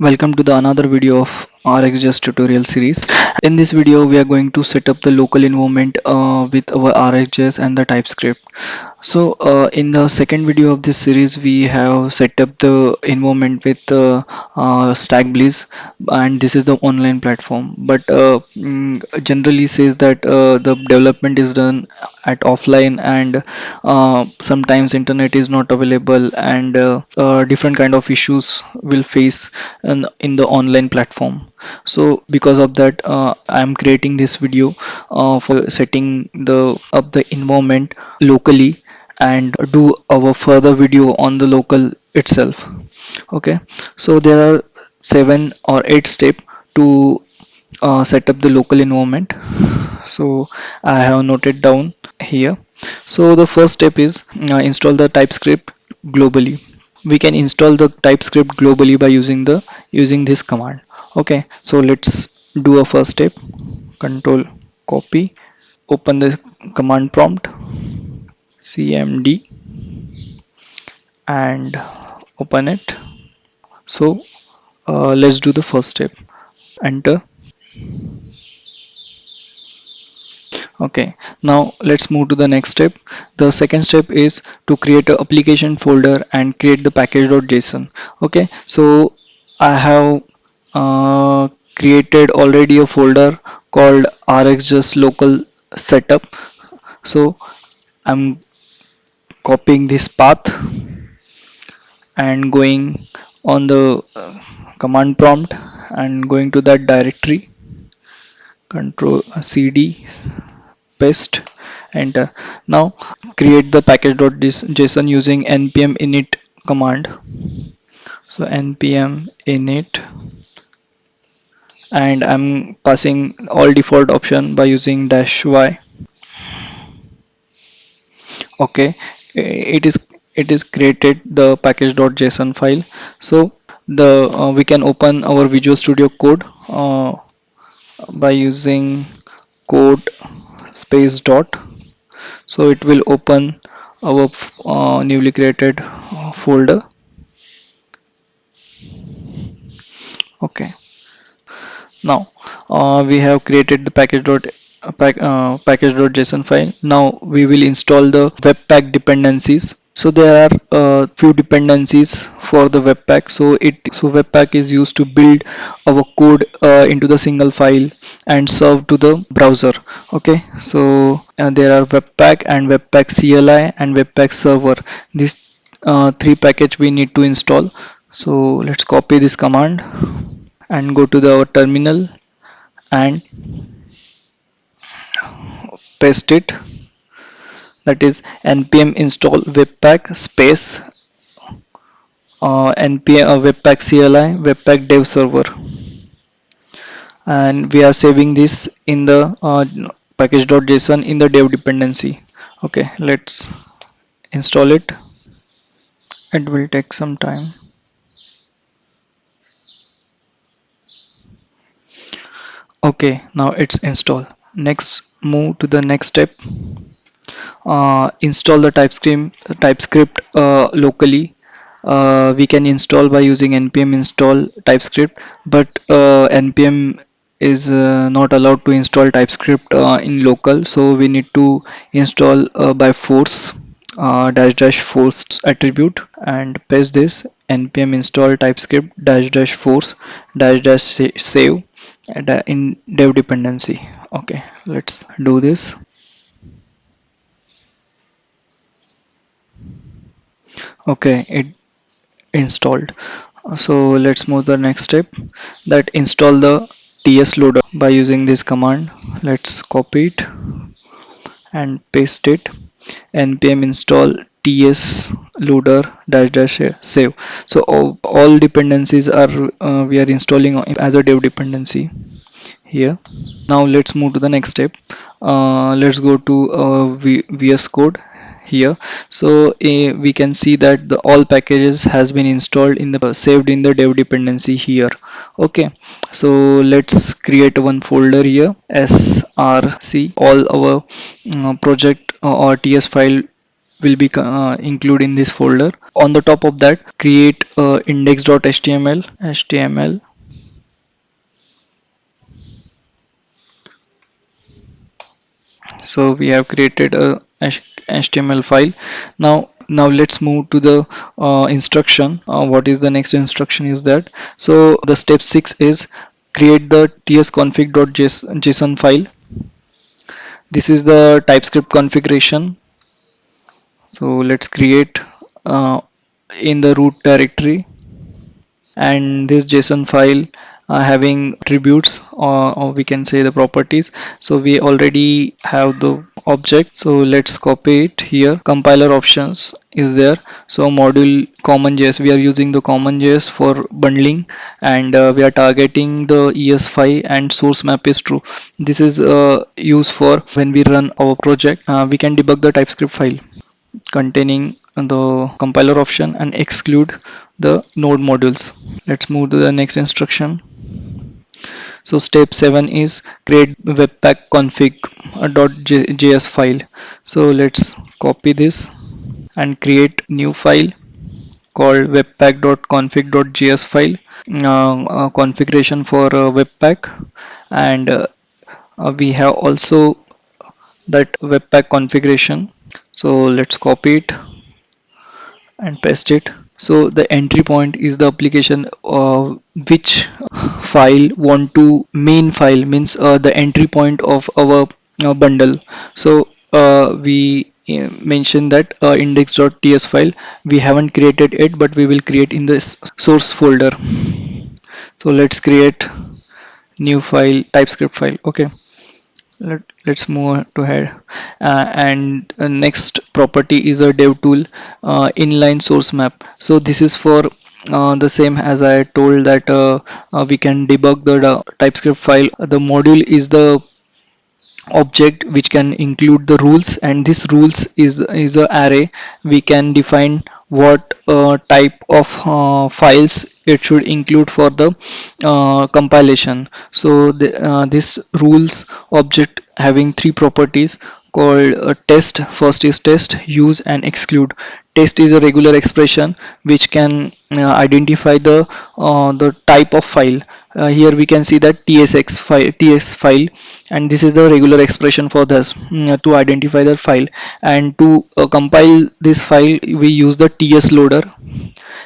Welcome to the another video of RXJS tutorial series. In this video, we are going to set up the local environment with our RxJS and the TypeScript. So in the second video of this series, we have set up the environment with Stack Bliss, and this is the online platform. But generally says that the development is done at offline, and sometimes internet is not available, and different kind of issues will face in the online platform. So because of that, I am creating this video for setting the up the environment locally and do our further video on the local itself. Okay, so there are 7 or 8 steps to set up the local environment. So I have noted down here. So the first step is install the TypeScript globally. We can install the TypeScript globally by using this command. Okay, so let's do a first step. Control copy, open the command prompt, cmd, and open it. So let's do the first step. Enter. Okay, now let's move to the next step. The second step is to create a application folder and create the package.json. Okay, so I have created already a folder called RxJS local setup. So I'm copying this path and going on the command prompt and going to that directory. Control cd, paste, enter. Now create the package.json using npm init command. So npm init, and I'm passing all default option by using -y. Okay, it is created the package.json file. So the we can open our Visual Studio Code by using code space dot. So it will open our newly created folder. Okay, now we have created the package.json file. Now we will install the webpack dependencies. So there are few dependencies for the webpack. So webpack is used to build our code into the single file and serve to the browser. Okay, so there are webpack and webpack-cli and webpack-server. These three package we need to install. So let's copy this command and go to our terminal and paste it. That is npm install webpack space npm webpack-cli webpack-dev-server, and we are saving this in the package.json in the dev dependency. Okay, let's install it. It will take some time. Okay, now it's installed. Next, move to the next step. Install the TypeScript locally. We can install by using npm install TypeScript, but npm is not allowed to install TypeScript in local, so we need to install by force dash dash force attribute and paste this npm install TypeScript dash dash force dash dash save and, in dev dependency. Okay, let's do this. Okay, it installed. So let's move the next step, that install the ts loader by using this command. Let's copy it and paste it. npm install ts loader dash dash save. So all dependencies are we are installing as a dev dependency here. Now let's move to the next step. Let's go to VS Code here. So we can see that the all packages has been installed in the saved in the dev dependency here. Okay, so let's create one folder here, src. All our project or ts file will be included in this folder. On the top of that, create index.html. So we have created a HTML file. Now let's move to the instruction. What is the next instruction is that? So the step 6 is create the tsconfig.json file. This is the TypeScript configuration. So let's create uh, in the root directory, and this JSON file having attributes, or we can say the properties. So we already have the object, so let's copy it here. Compiler options is there. So module commonjs, we are using the commonjs for bundling, and we are targeting the ES5 and source map is true. This is used for when we run our project. We can debug the TypeScript file containing the compiler option and exclude the node modules. Let's move to the next instruction. So step 7 is create webpack-config.js file. So let's copy this and create new file called webpack.config.js file. Configuration for webpack, and we have also that webpack configuration. So let's copy it and paste it. So the entry point is the application which file want to main file, means the entry point of our bundle. So we mentioned that index.ts file we haven't created it, but we will create in this source folder. So let's create new file, TypeScript file. Okay, let's move to head. And next property is a devtool inline-source-map. So this is for the same as I told that we can debug the TypeScript file. The module is the object which can include the rules, and this rules is a array. We can define what type of files it should include for the compilation. So this rules object having three properties called test. First is test, use, and exclude. Test is a regular expression which can identify the type of file. Here we can see that ts file, and this is the regular expression for this, to identify the file. And to compile this file, we use the ts loader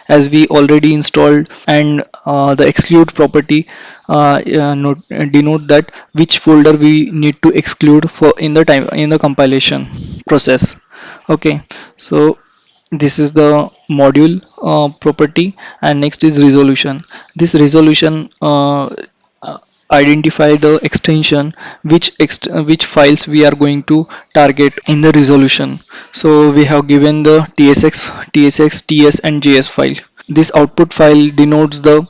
as we already installed. And the exclude property denote that which folder we need to exclude for in the compilation process. Okay, so this is the module property. And next is resolution. This resolution uh, identify the extension which files we are going to target in the resolution. So we have given the tsx, ts, and js file. This output file denotes the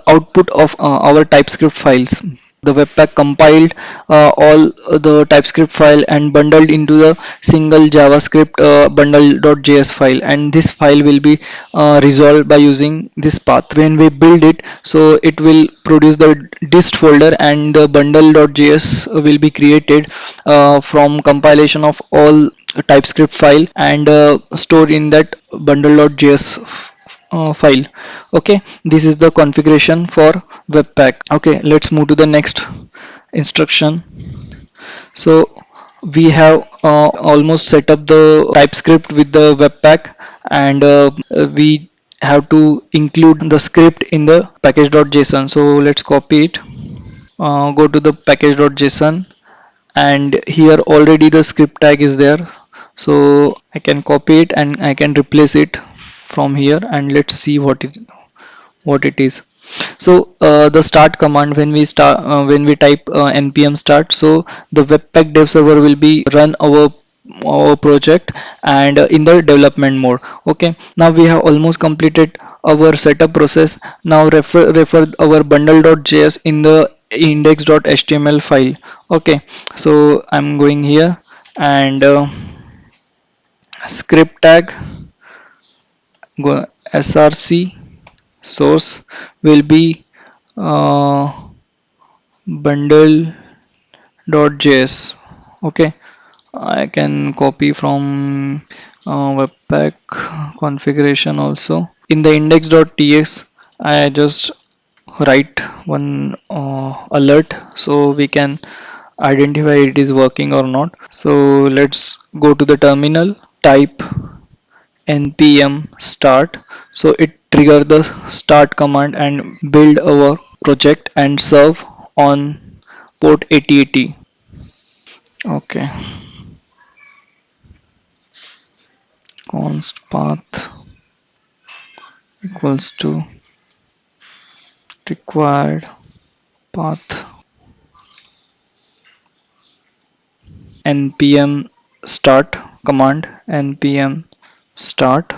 output of our TypeScript files. The webpack compiled all the TypeScript file and bundled into the single JavaScript bundle.js file, and this file will be resolved by using this path. When we build it, so it will produce the dist folder, and the bundle.js will be created from compilation of all TypeScript file and stored in that bundle.js file. Okay, this is the configuration for webpack. Okay, let's move to the next instruction. So we have almost set up the TypeScript with the webpack, and we have to include the script in the package.json. So let's copy it, go to the package.json, and here already the script tag is there. So I can copy it and I can replace it from here, and let's see what it is. So the start command, when we type npm start, so the webpack-dev-server will be run our project, and in the development mode. Okay, now we have almost completed our setup process. Now refer our bundle.js in the index.html file. Okay, so I'm going here, and script tag, go src source will be uh, bundle.js. Okay, I can copy from webpack configuration also. In the index.ts I just write one alert so we can identify it is working or not. So let's go to the terminal, type npm start. So it trigger the start command and build our project and serve on port 8080. Okay, const path equals to required path npm start command npm start.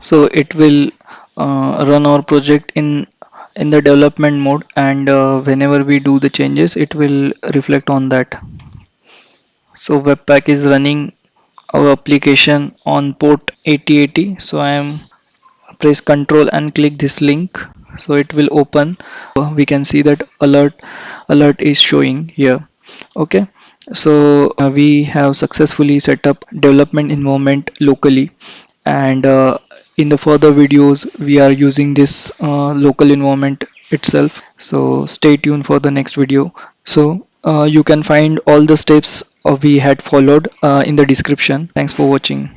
So it will run our project in the development mode, and whenever we do the changes it will reflect on that. So webpack is running our application on port 8080. So I am press Ctrl and click this link, so it will open. We can see that alert is showing here. Okay, so we have successfully set up development environment locally, and in the further videos we are using this local environment itself. So stay tuned for the next video. So you can find all the steps we had followed in the description. Thanks for watching.